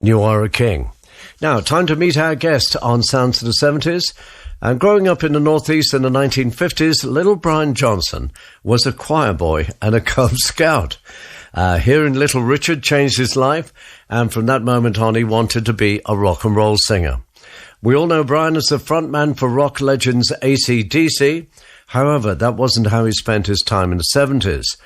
You Are a King. Now, time to meet our guest on Sounds of the 70s. And growing up in the Northeast in the 1950s, little Brian Johnson was a choir boy and a Cub Scout. Hearing Little Richard changed his life, and from that moment on, he wanted to be a rock and roll singer. We all know Brian as the frontman for rock legends AC/DC. However, that wasn't how he spent his time in the 70s.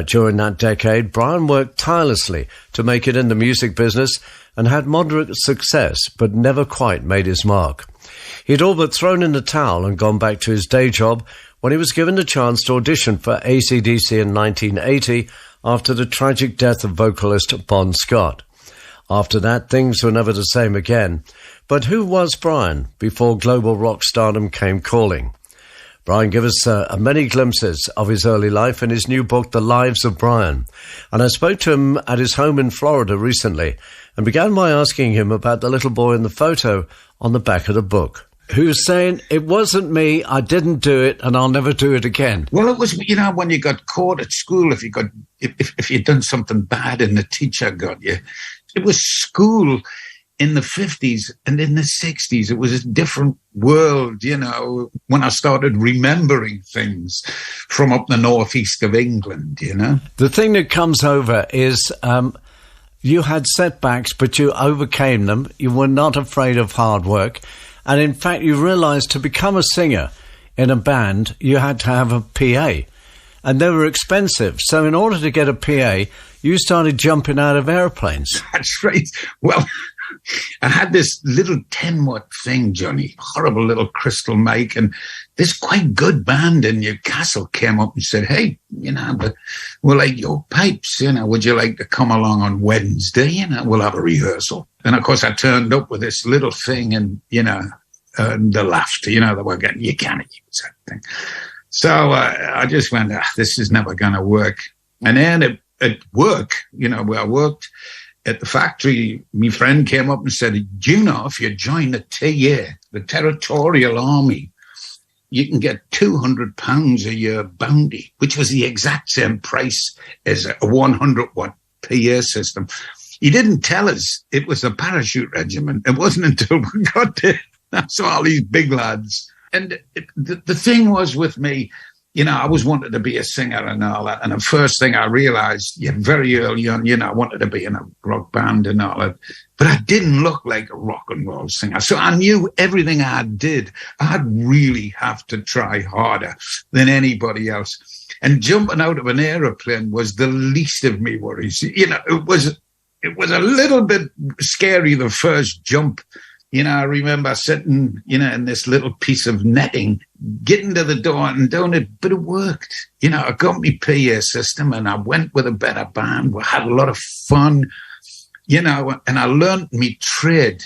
During that decade, Brian worked tirelessly to make it in the music business and had moderate success, but never quite made his mark. He'd all but thrown in the towel and gone back to his day job when he was given the chance to audition for AC/DC in 1980 after the tragic death of vocalist Bon Scott. After that, things were never the same again. But who was Brian before global rock stardom came calling? Brian gives us many glimpses of his early life in his new book, The Lives of Brian. And I spoke to him at his home in Florida recently and began by asking him about the little boy in the photo on the back of the book, who's saying, "It wasn't me, I didn't do it, and I'll never do it again." Well, it was, when you got caught at school, if you'd done something bad and the teacher got you. It was school in the 50s and in the 60s. It was a different world, when I started remembering things from up the northeast of England, The thing that comes over is you had setbacks, but you overcame them. You were not afraid of hard work. And in fact, you realized to become a singer in a band, you had to have a PA. And they were expensive. So in order to get a PA, you started jumping out of airplanes. That's right. Well, I had this little 10-watt thing, Johnny, horrible little crystal mic, and this quite good band in Newcastle came up and said, "Hey, we'll like your pipes, would you like to come along on Wednesday? We'll have a rehearsal." And of course I turned up with this little thing and, the laughter, they were getting, "You can't use that thing." So I just went, this is never going to work. And then at work, where I worked at the factory, my friend came up and said, "Do you know if you join the TA, the Territorial Army, you can get £200 a year bounty," which was the exact same price as a 100-watt PA system. He didn't tell us it was a parachute regiment. It wasn't until we got there. I saw all these big lads. And the thing was with me, I always wanted to be a singer and all that. And the first thing I realized, very early on, I wanted to be in a rock band and all that. But I didn't look like a rock and roll singer. So I knew everything I did, I'd really have to try harder than anybody else. And jumping out of an aeroplane was the least of me worries. It was a little bit scary, the first jump. I remember sitting, in this little piece of netting, getting to the door and doing it, but it worked. I got my PA system and I went with a better band. We had a lot of fun, and I learned my trade.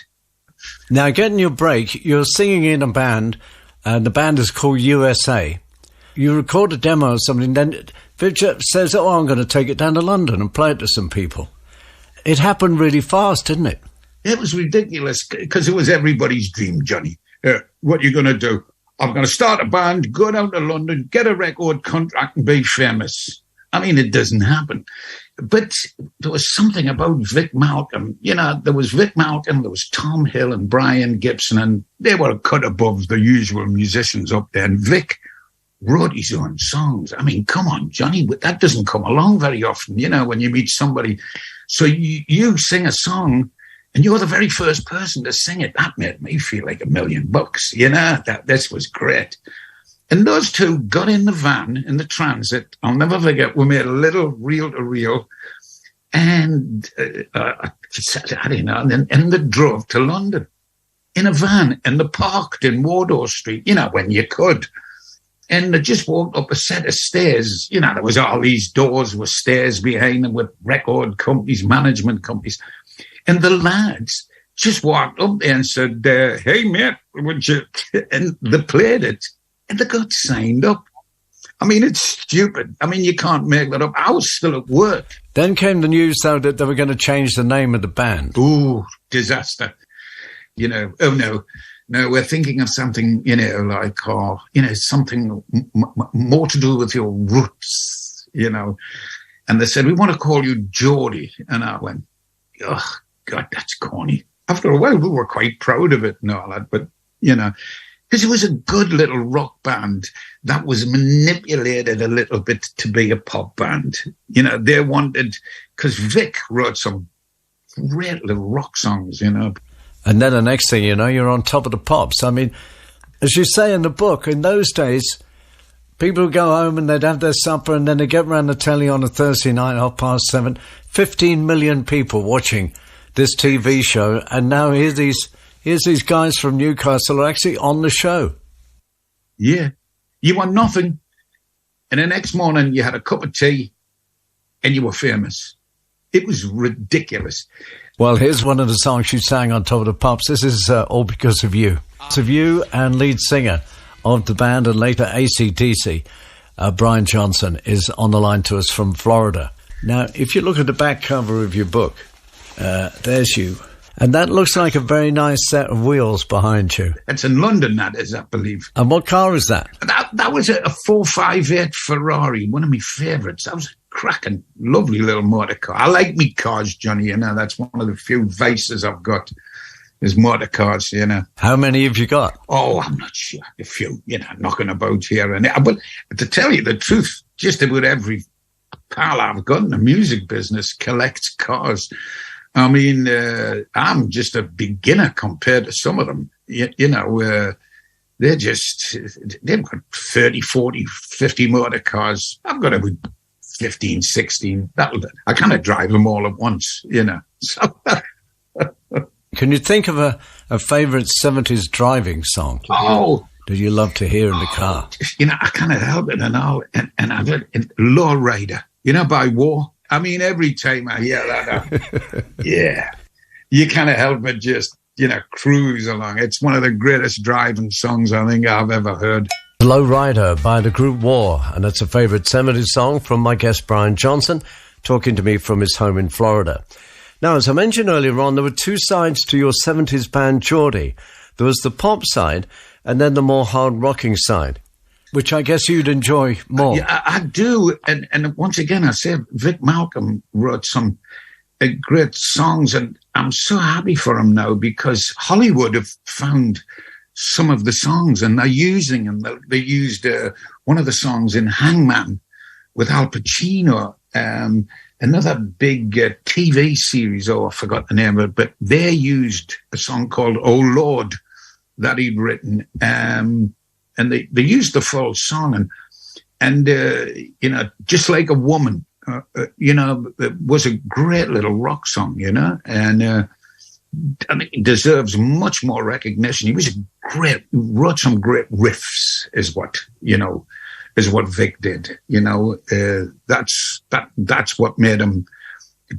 Now, getting your break, you're singing in a band, and the band is called USA. You record a demo or something, then Victor says, "Oh, I'm going to take it down to London and play it to some people." It happened really fast, didn't it? It was ridiculous because it was everybody's dream, Johnny. What are you going to do? I'm going to start a band, go down to London, get a record contract and be famous. I mean, it doesn't happen. But there was something about Vic Malcolm. There was Vic Malcolm, there was Tom Hill and Brian Gibson, and they were a cut above the usual musicians up there. And Vic wrote his own songs. I mean, come on, Johnny, that doesn't come along very often, when you meet somebody. So you sing a song, and you're the very first person to sing it. That made me feel like $1 million. This was great. And those two got in the van, in the transit. I'll never forget, we made a little reel-to-reel. And and they drove to London in a van. And they parked in Wardour Street, when you could. And they just walked up a set of stairs. There was all these doors with stairs behind them with record companies, management companies. And the lads just walked up there and said, "Hey, mate, would you?" And they played it. And they got signed up. I mean, it's stupid. I mean, you can't make that up. I was still at work. Then came the news, though, that they were going to change the name of the band. Ooh, disaster. Oh, no. No, we're thinking of something, something more to do with your roots, And they said, "We want to call you Geordie." And I went, "Oh, God, that's corny. After a while, we were quite proud of it and all that, but, you know, because it was a good little rock band that was manipulated a little bit to be a pop band. You know, they wanted, because Vic wrote some great little rock songs, you know. And then the next thing you know, you're on top of the pops. I mean, as you say in the book, in those days, people would go home and they'd have their supper and then they'd get around the telly on a Thursday night, 7:30. 15 million people watching this TV show. And now here's these guys from Newcastle are actually on the show. Yeah. You want nothing. And the next morning you had a cup of tea and you were famous. It was ridiculous. Well, here's one of the songs you sang on Top of the Pops. This is All Because of You. It's of you and lead singer of the band and later AC/DC, Brian Johnson, is on the line to us from Florida. Now, if you look at the back cover of your book, there's you. And that looks like a very nice set of wheels behind you. It's in London, that is, I believe. And what car is that? That was a 458 Ferrari, one of my favourites. That was a cracking, lovely little motor car. I like me cars, Johnny, you know. That's one of the few vices I've got, is motor cars, you know. How many have you got? Oh, I'm not sure. A few, you know, knocking about here and there. But to tell you the truth, just about every pal I've got in the music business collects cars. I mean, I'm just a beginner compared to some of them. You know, they've got 30, 40, 50 motor cars. I've got about 15, 16. I kind of drive them all at once, you know. So, can you think of a favourite 70s driving song? Do you love to hear in the car? You know, I can't help it and all. And I've got Law Rider, you know, by War. I mean, every time I hear that, yeah, you can't help but just, you know, cruise along. It's one of the greatest driving songs I think I've ever heard. Low Rider by the group War, and it's a favourite 70s song from my guest Brian Johnson, talking to me from his home in Florida. Now, as I mentioned earlier on, there were two sides to your 70s band Geordie. There was the pop side and then the more hard rocking side, which I guess you'd enjoy more. Yeah, I do. And once again, I said Vic Malcolm wrote some great songs, and I'm so happy for him now because Hollywood have found some of the songs and they're using them. They used one of the songs in Hangman with Al Pacino, another big TV series, I forgot the name of it, but they used a song called Oh Lord that he'd written. And they used the full song and you know, Just Like a Woman, you know, it was a great little rock song, you know, and it deserves much more recognition. He was wrote some great riffs, is what Vic did, you know. That's what made him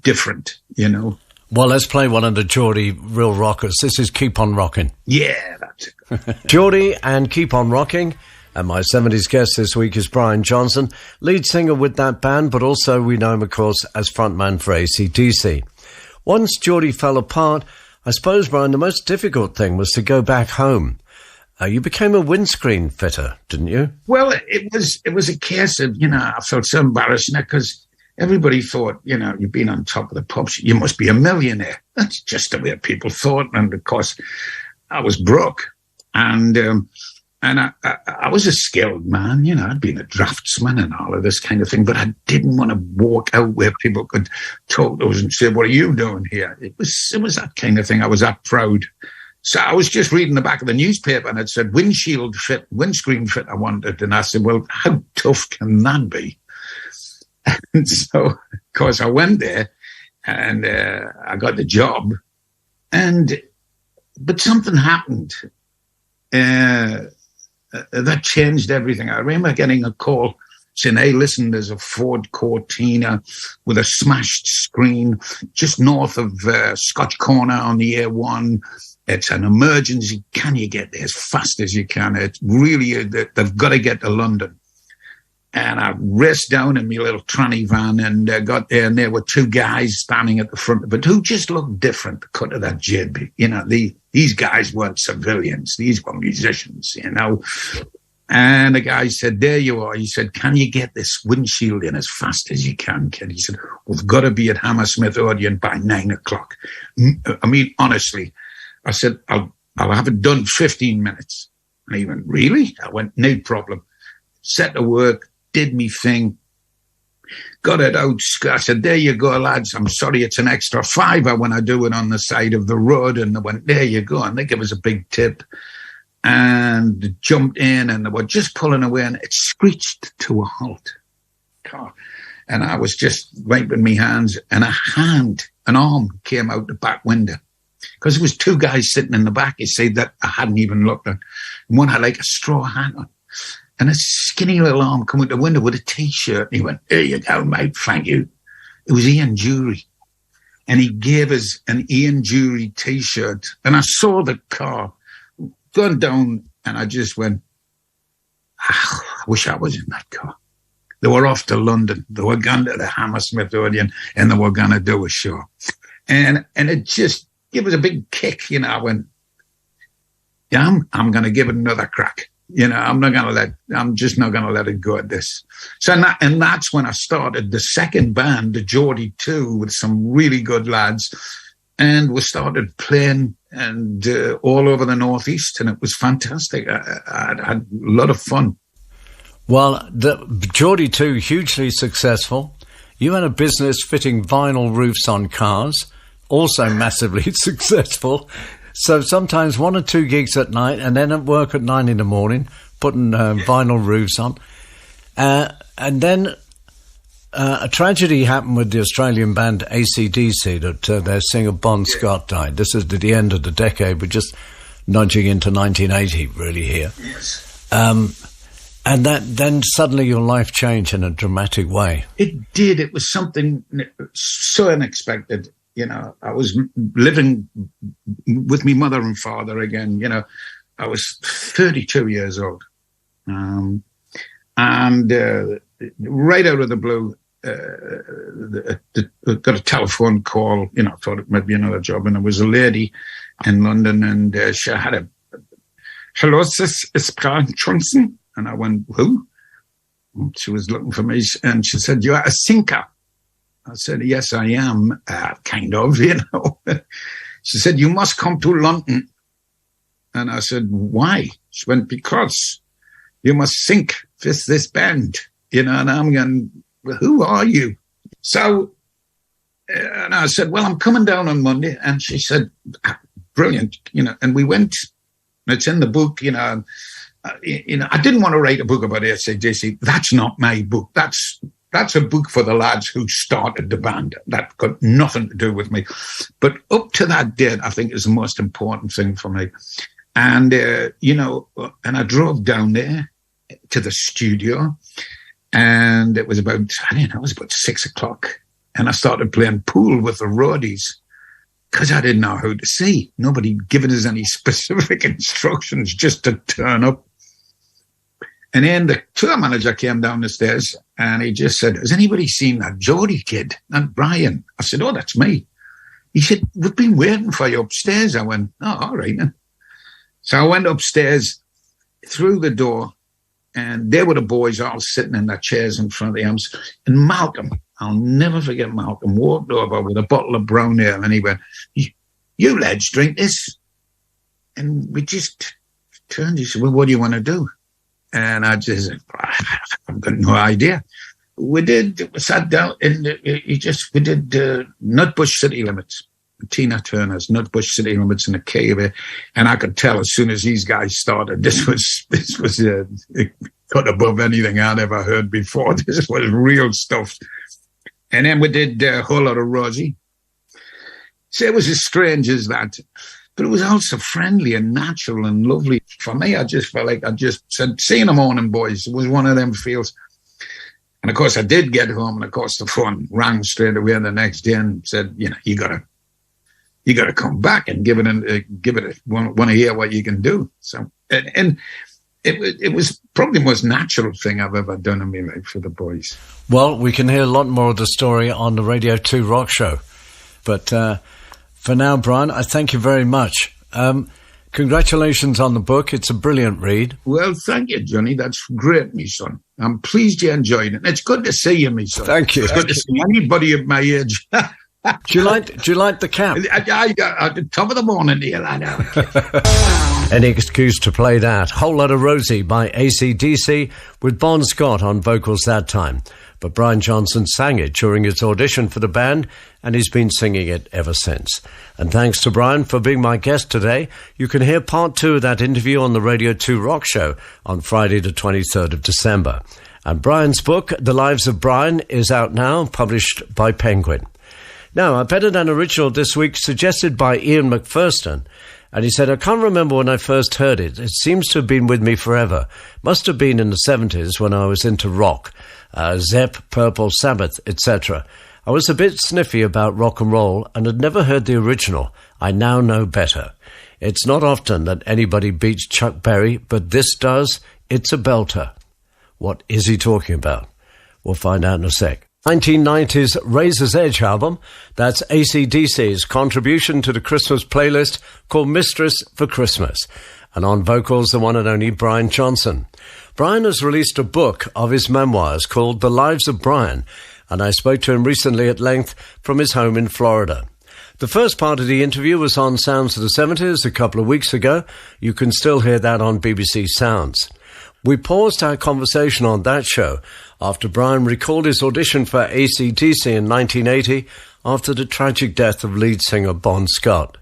different, you know. Well, let's play one of the Geordie real rockers. This is Keep On Rocking. Yeah, that's it. Geordie and Keep On Rocking. And my 70s guest this week is Brian Johnson, lead singer with that band, but also we know him, of course, as frontman for AC/DC. Once Geordie fell apart, I suppose, Brian, the most difficult thing was to go back home. You became a windscreen fitter, didn't you? Well, it was a case of, you know, I felt so embarrassed because everybody thought, you know, you've been on top of the pops, you must be a millionaire. That's just the way people thought. And of course, I was broke. And I was a skilled man, you know, I'd been a draftsman and all of this kind of thing, but I didn't want to walk out where people could talk to us and say, what are you doing here? It was that kind of thing. I was that proud. So I was just reading the back of the newspaper and it said windscreen fit I wanted. And I said, well, how tough can that be? And so, of course, I went there and I got the job. But something happened that changed everything. I remember getting a call saying, hey, listen, there's a Ford Cortina with a smashed screen just north of Scotch Corner on the A1. It's an emergency. Can you get there as fast as you can? It's really, they've got to get to London. And I raced down in my little tranny van and got there, and there were two guys standing at the front of it who just looked different, the cut of that jib. You know, these guys weren't civilians. These were musicians, you know. And the guy said, there you are. He said, can you get this windshield in as fast as you can, kid? He said, we've got to be at Hammersmith Odeon by 9 o'clock. I mean, honestly, I said, I'll have it done 15 minutes. And he went, really? I went, no problem. Set to work, did me thing, got it out. I said, there you go, lads. I'm sorry, it's an extra £5 when I do it on the side of the road. And they went, there you go. And they gave us a big tip. And jumped in, and they were just pulling away, and it screeched to a halt. God. And I was just wiping my hands, and an arm came out the back window. Because there was two guys sitting in the back, you see, that I hadn't even looked at. And one had like a straw hat on. And a skinny little arm come out the window with a T-shirt. And he went, there you go, mate, thank you. It was Ian Jury. And he gave us an Ian Jury T-shirt. And I saw the car going down, and I just went, I wish I was in that car. They were off to London. They were going to the Hammersmith Odeon, and they were going to do a show. And it just gave us a big kick. You know, I went, yeah, I'm going to give it another crack. You know, I'm just not going to let it go at this. So, and that's when I started the second band, the Geordie 2, with some really good lads. And we started playing and all over the Northeast, and it was fantastic. I had a lot of fun. Well, the Geordie 2, hugely successful. You had a business fitting vinyl roofs on cars, also massively successful. So sometimes 1 or 2 gigs at night, and then at work at 9 in the morning, putting vinyl roofs on. And then a tragedy happened with the Australian band AC/DC, that their singer Bon Scott died. This is at the end of the decade. We're just nudging into 1980, really, here. Yes. And then suddenly your life changed in a dramatic way. It did. It was something so unexpected. You know, I was living with my mother and father again. You know, I was 32 years old. And right out of the blue, got a telephone call. You know, I thought it might be another job, and it was a lady in London, and she had a, hello, it's Brian Johnson. And I went, who? And she was looking for me, and she said, you're a sinker. I said, yes, I am, kind of, you know. She said, you must come to London. And I said, why? She went, because you must sink with this band, you know. And I'm going, well, who are you? So, and I said, well, I'm coming down on Monday. And she said, brilliant, you know. And we went, and it's in the book, you know. I didn't want to write a book about AC/DC. That's not my book. That's a book for the lads who started the band. That got nothing to do with me. But up to that date, I think is the most important thing for me. And, you know, and I drove down there to the studio, and it was about, I don't know, it was about 6 o'clock. And I started playing pool with the roadies because I didn't know who to see. Nobody given us any specific instructions, just to turn up. And then the tour manager came down the stairs, and he just said, has anybody seen that Geordie kid, that Brian? I said, oh, that's me. He said, we've been waiting for you upstairs. I went, oh, all right then. So I went upstairs, through the door, and there were the boys all sitting in their chairs in front of the amps. And Malcolm, I'll never forget Malcolm, walked over with a bottle of brown ale, and he went, you lads drink this? And we just turned. He said, well, what do you want to do? And I just said, I've got no idea. We sat down, and we did Nutbush City Limits, Tina Turner's Nutbush City Limits in the cave. And I could tell as soon as these guys started, this was cut above anything I'd ever heard before. This was real stuff. And then we did a whole lot of Rosie. So it was as strange as that. But it was also friendly and natural and lovely. For me, I just felt like I just said, see you in the morning, boys. It was one of them feels. And, of course, I did get home. And, of course, the phone rang straight away the next day and said, you know, you got to come back and give it want to hear what you can do. So, and it was probably the most natural thing I've ever done in my life for the boys. Well, we can hear a lot more of the story on the Radio 2 Rock Show. But for now, Brian, I thank you very much. Congratulations on the book. It's a brilliant read. Well, thank you, Johnny. That's great, me son. I'm pleased you enjoyed it. It's good to see you, me son. Thank you. It's good to see anybody of my age. Do you like the cap? I at the top of the morning here, I know. Any excuse to play that. Whole Lotta Rosie by AC/DC with Bon Scott on vocals that time. But Brian Johnson sang it during his audition for the band, and he's been singing it ever since. And thanks to Brian for being my guest today. You can hear part 2 of that interview on the Radio 2 Rock Show on Friday the 23rd of December. And Brian's book, The Lives of Brian, is out now, published by Penguin. Now, I betted an original this week suggested by Ian McPherson, and he said, I can't remember when I first heard it. It seems to have been with me forever. Must have been in the 70s when I was into rock, Zepp, Purple, Sabbath, etc. I was a bit sniffy about rock and roll and had never heard the original. I now know better. It's not often that anybody beats Chuck Berry, but this does. It's a belter. What is he talking about? We'll find out in a sec. 1990s Razor's Edge album. That's AC/DC's contribution to the Christmas playlist called Mistress for Christmas. And on vocals, the one and only Brian Johnson. Brian has released a book of his memoirs called The Lives of Brian, and I spoke to him recently at length from his home in Florida. The first part of the interview was on Sounds of the 70s a couple of weeks ago. You can still hear that on BBC Sounds. We paused our conversation on that show after Brian recalled his audition for AC/DC in 1980 after the tragic death of lead singer Bon Scott.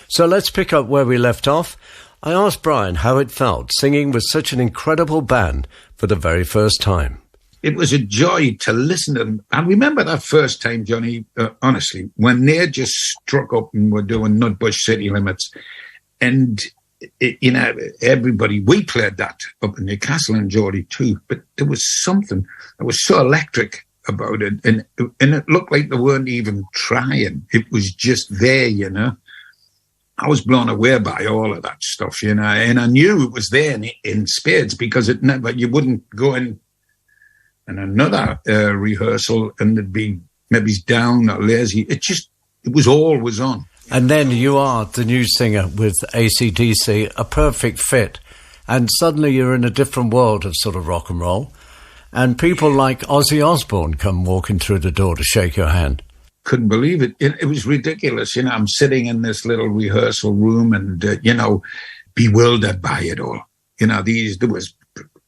So let's pick up where we left off. I asked Brian how it felt singing with such an incredible band for the very first time. It was a joy to listen to them. I remember that first time, Johnny, honestly, when they just struck up and were doing Nutbush City Limits. And everybody, we played that up in Newcastle and Geordie too, but there was something that was so electric about it, and it looked like they weren't even trying. It was just there, I was blown away by all of that stuff, and I knew it was there in spades, because you wouldn't go in another rehearsal and it'd be maybe down or lazy. It was always on. And then you are the new singer with AC/DC, a perfect fit. And suddenly you're in a different world of sort of rock and roll. And people like Ozzy Osbourne come walking through the door to shake your hand. Couldn't believe it. It was ridiculous. I'm sitting in this little rehearsal room and, bewildered by it all. There was,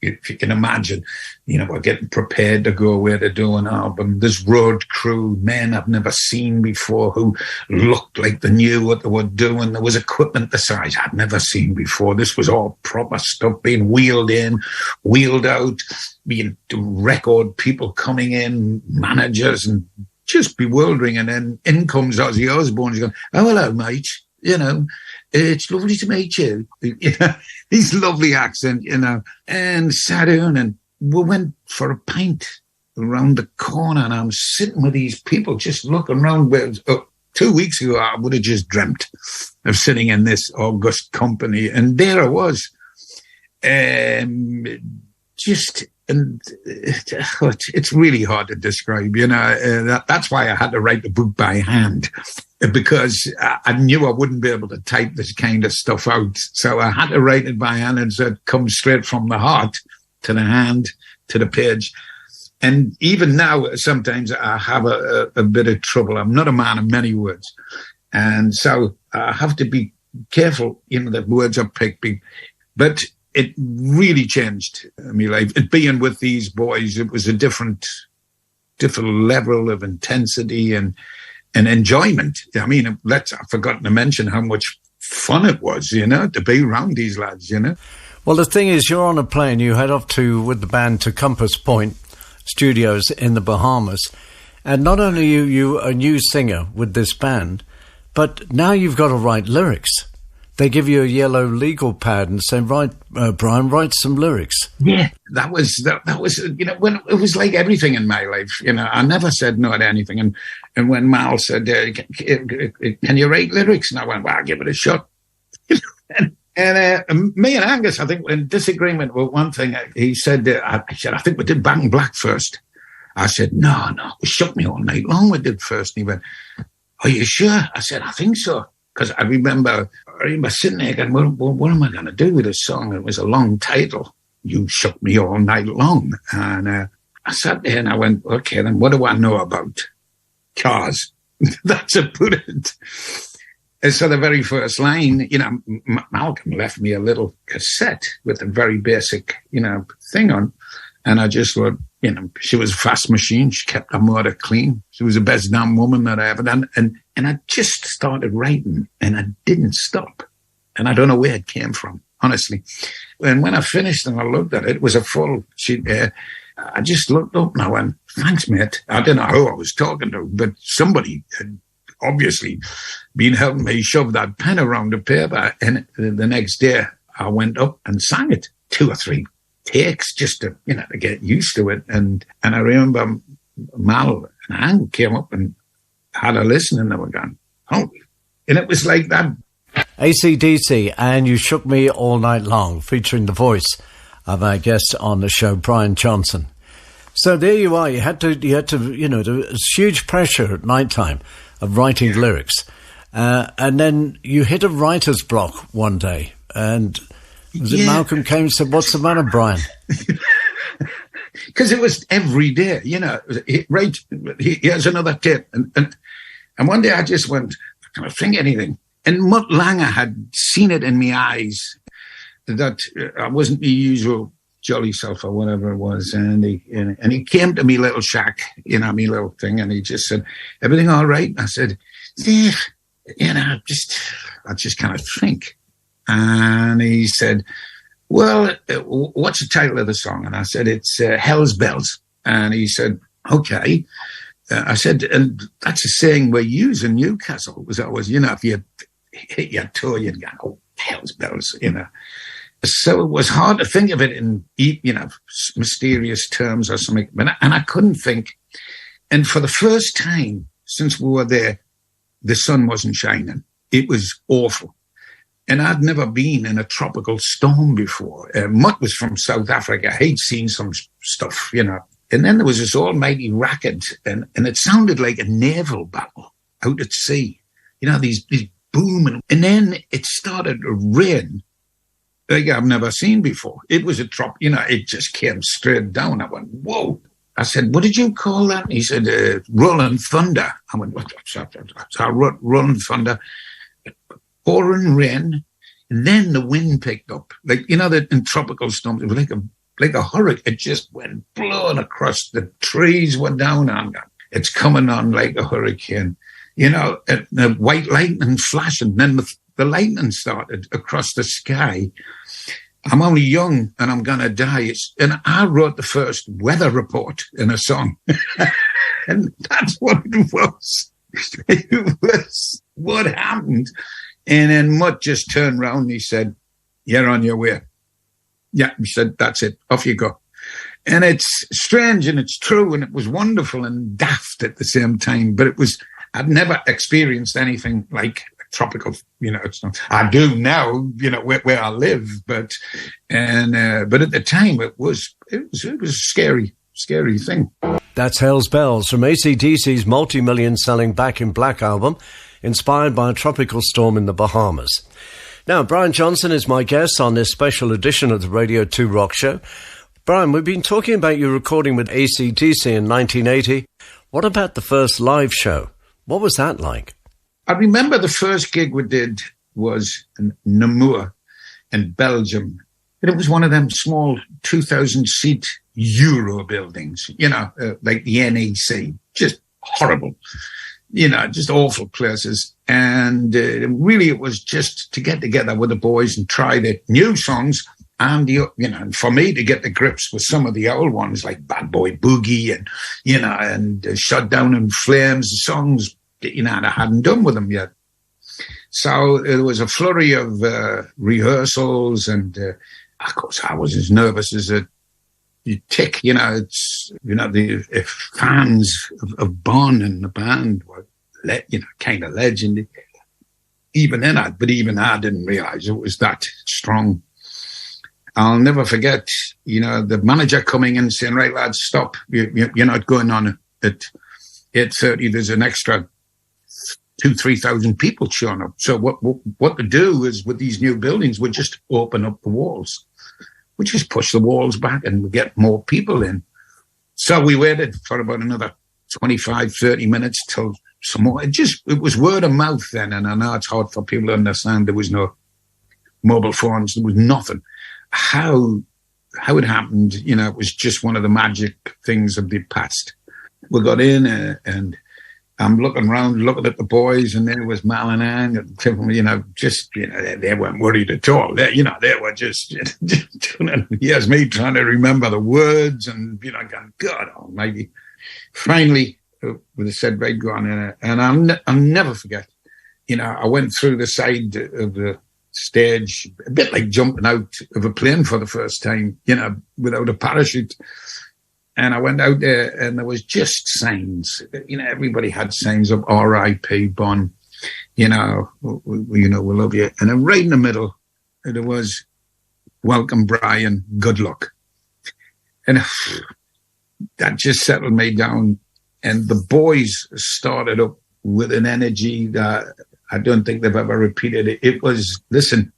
if you can imagine, we're getting prepared to go away to do an album. This road crew, men I've never seen before, who looked like they knew what they were doing. There was equipment the size I'd never seen before. This was all proper stuff being wheeled in, wheeled out, being record people coming in, managers, and just bewildering. And then in comes Ozzy Osbourne. He's going, "Oh, hello, mate. It's lovely to meet you." His lovely accent, and sat down and we went for a pint around the corner, and I'm sitting with these people just looking around. 2 weeks ago, I would have just dreamt of sitting in this august company, and there I was. It's really hard to describe, that's why I had to write the book by hand, because I knew I wouldn't be able to type this kind of stuff out. So I had to write it by hand, and so it comes straight from the heart to the hand to the page. And even now, sometimes I have a bit of trouble. I'm not a man of many words. And so I have to be careful, the words I pick. But it really changed my life. Being with these boys, it was a different level of intensity and enjoyment. I mean, I've forgotten to mention how much fun it was, to be around these lads, Well, the thing is, you're on a plane, you head off with the band to Compass Point Studios in the Bahamas, and not only you a new singer with this band, but now you've got to write lyrics. They give you a yellow legal pad and say, "Right, Brian, write some lyrics." Yeah, that was when it was like everything in my life. I never said no to anything. And when Mal said, "Can you write lyrics?" and I went, "Well, I'll give it a shot." and me and Angus, I think, in disagreement with one thing, he said, "I think we did Back in Black first." I said, "No, we shook me all night long. We did first." And he went, "Are you sure?" I said, "I think so." because I remember sitting there going, what am I going to do with this song? It was a long title, You Shook Me All Night Long. And I sat there and I went, okay, then what do I know about cars? That's a put it. And so the very first line, Malcolm left me a little cassette with a very basic, thing on. And I just thought, she was a fast machine. She kept her motor clean. She was the best damn woman that I ever done. And I just started writing and I didn't stop. And I don't know where it came from, honestly. And when I finished and I looked at it, it was a full sheet there. I just looked up and I went, thanks, mate. I don't know who I was talking to, but somebody had obviously been helping me shove that pen around the paper. And the next day I went up and sang it 2 or 3 takes just to, to get used to it. And I remember Mal and Ang came up and had a listen and they were going, oh, and it was like that. AC/DC and You Shook Me All Night Long, featuring the voice of our guest on the show, Brian Johnson. So there you are. You had to, there was huge pressure at night time of writing lyrics. And then you hit a writer's block one day. And was it Malcolm came and said, what's the matter, Brian? Because it was every day, here's another tip. And one day I just went, I can't think anything. And Mutt Langer had seen it in my eyes that I wasn't the usual jolly self or whatever it was. And he came to me little shack, me little thing. And he just said, everything all right? I said, yeah, I just kind of think. And he said, well, what's the title of the song? And I said, it's Hell's Bells. And he said, okay. I said, and that's a saying we use in Newcastle. It was always, if you hit your toe, you'd go, oh, Hell's Bells, So it was hard to think of it in, mysterious terms or something. And I couldn't think. And for the first time since we were there, the sun wasn't shining. It was awful. And I'd never been in a tropical storm before. Mutt was from South Africa. He'd seen some stuff, And then there was this almighty racket, and it sounded like a naval battle out at sea. These booming. And then it started to rain like I've never seen before. It was a it just came straight down. I went, whoa. I said, what did you call that? He said, rolling thunder. I went, what's that? Rolling thunder. Pouring rain, and then the wind picked up. Like, that in tropical storms, it was like a hurricane. It just went blowing across. The trees were down on it. It's coming on like a hurricane. And the white lightning flashing. Then the lightning started across the sky. I'm only young and I'm going to die. And I wrote the first weather report in a song. And that's what it was. It was what happened. And then Mutt just turned around and he said, you're on your way. Yeah, he said, that's it. Off you go. And it's strange and it's true and it was wonderful and daft at the same time. But I'd never experienced anything like tropical, it's not, I do now, where I live. But at the time it was a scary thing. That's Hell's Bells from AC/DC's multi-million selling Back in Black album, inspired by a tropical storm in the Bahamas. Now, Brian Johnson is my guest on this special edition of the Radio 2 Rock Show. Brian, we've been talking about your recording with AC/DC in 1980. What about the first live show? What was that like? I remember the first gig we did was in Namur in Belgium. And it was one of them small 2,000-seat Euro buildings, like the NEC. Just horrible. Just awful places. And really it was just to get together with the boys and try the new songs and, for me to get the grips with some of the old ones like Bad Boy Boogie and Shut Down in Flames, songs, that I hadn't done with them yet. So there was a flurry of rehearsals and, of course, I was as nervous as you tick, if fans of Bon and the band were, kind of legend. Even I didn't realize it was that strong. I'll never forget, the manager coming in saying, right, lads, stop. You're not going on at 8:30. There's an extra 3,000 people showing up. So what to do is with these new buildings, we just open up the walls. We just push the walls back and we get more people in. So we waited for about another 25, 30 minutes till some more. It was word of mouth then. And I know it's hard for people to understand. There was no mobile phones. There was nothing. How it happened, it was just one of the magic things of the past. We got in and I'm looking around, looking at the boys, and there was Mal and Anne, and they weren't worried at all. They were just, here's me trying to remember the words, and, going, God almighty. Finally, they said, right, go on in, and I'll never forget, I went through the side of the stage, a bit like jumping out of a plane for the first time, without a parachute. And I went out there and there was just signs, everybody had signs of R.I.P. Bon, we love you. And then right in the middle, there was welcome, Brian, good luck. And that just settled me down. And the boys started up with an energy that I don't think they've ever repeated. It was, listen,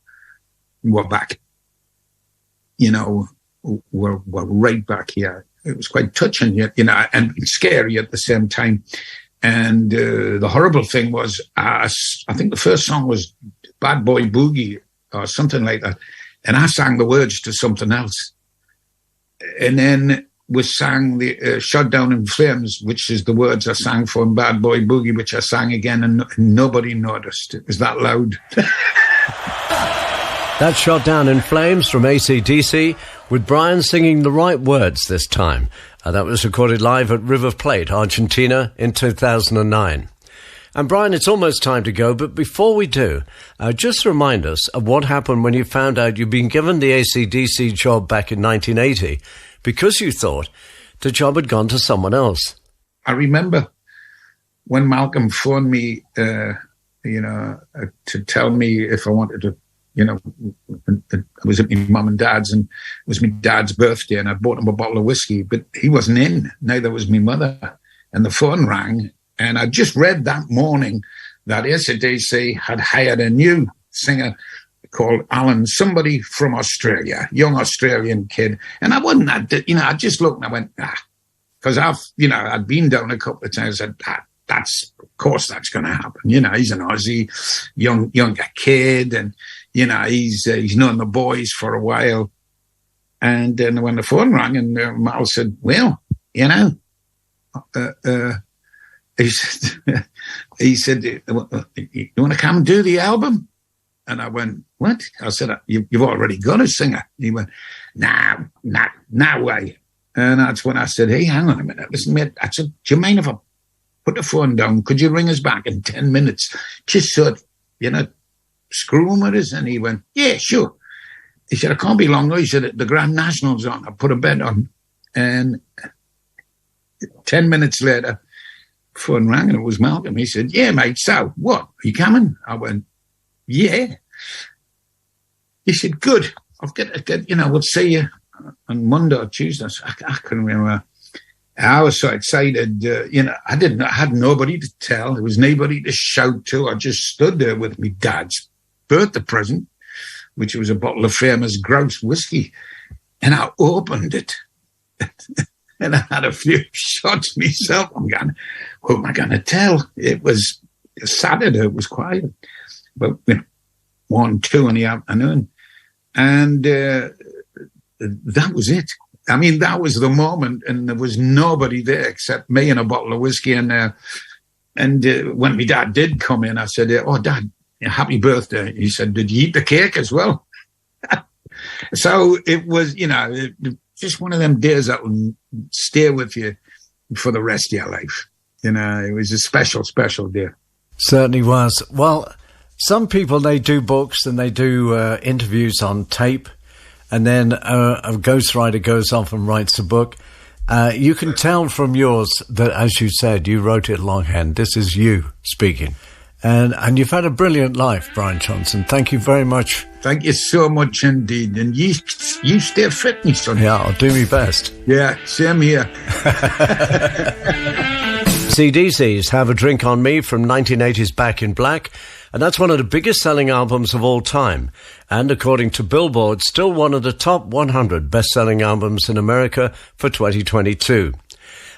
we're back. We're right back here. It was quite touching, and scary at the same time. And the horrible thing was, I think the first song was Bad Boy Boogie or something like that. And I sang the words to something else. And then we sang the Shut Down in Flames, which is the words I sang for Bad Boy Boogie, which I sang again, and nobody noticed. It was that loud. That's Shot Down in Flames from AC/DC, with Brian singing the right words this time. That was recorded live at River Plate, Argentina in 2009. And Brian, it's almost time to go, but before we do, just remind us of what happened when you found out you'd been given the AC/DC job back in 1980 because you thought the job had gone to someone else. I remember when Malcolm phoned me, to tell me if I wanted to, I was at my mum and dad's, and it was my dad's birthday, and I bought him a bottle of whiskey, but he wasn't in. Neither was my mother. And the phone rang, and I just read that morning that AC/DC had hired a new singer called Alan, somebody from Australia, young Australian kid. And I wasn't, I just looked and I went, because I'd been down a couple of times. I said, of course that's going to happen. He's an Aussie, younger kid, and, he's known the boys for a while. And then when the phone rang and Mal said, well, he said, you want to come and do the album? And I went, what? I said, you've already got a singer. He went, nah, no way. And that's when I said, hey, hang on a minute. Listen, mate, I said, do you mind if I put the phone down? Could you ring us back in 10 minutes? Just so, screwing with us? And he went, yeah, sure. He said, I can't be long. He said, the Grand National's on. I put a bet on. And 10 minutes later, phone rang and it was Malcolm. He said, yeah, mate, so what? Are you coming? I went, yeah. He said, good. I'll get we'll see you on Monday or Tuesday. I couldn't remember. I was so excited. I had nobody to tell. There was nobody to shout to. I just stood there with my dad's birthday present, which was a bottle of famous grouse whiskey. And I opened it. And I had a few shots myself. I'm going, who am I going to tell? It was Saturday. It was quiet. But 1, 2 in the afternoon. And that was it. I mean, that was the moment, and there was nobody there except me and a bottle of whiskey. And when my dad did come in, I said, oh, Dad, happy birthday. He said, did you eat the cake as well? So it was, just one of them days that will stay with you for the rest of your life. It was a special, special day. Certainly was. Well, some people, they do books and they do interviews on tape, and then a ghostwriter goes off and writes a book. You can tell from yours that, as you said, you wrote it longhand. This is you speaking. And you've had a brilliant life, Brian Johnson. Thank you very much. Thank you so much indeed. And you stay fit, my son. Yeah, I'll do my best. Yeah, same here. CDC's Have a Drink on Me from 1980's Back in Black, and that's one of the biggest selling albums of all time, and according to Billboard, still one of the top 100 best-selling albums in America for 2022.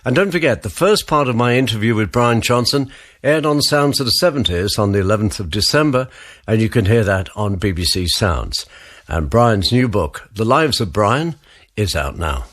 And don't forget, the first part of my interview with Brian Johnson aired on Sounds of the 70s on the 11th of December, and you can hear that on BBC Sounds. And Brian's new book, The Lives of Brian, is out now.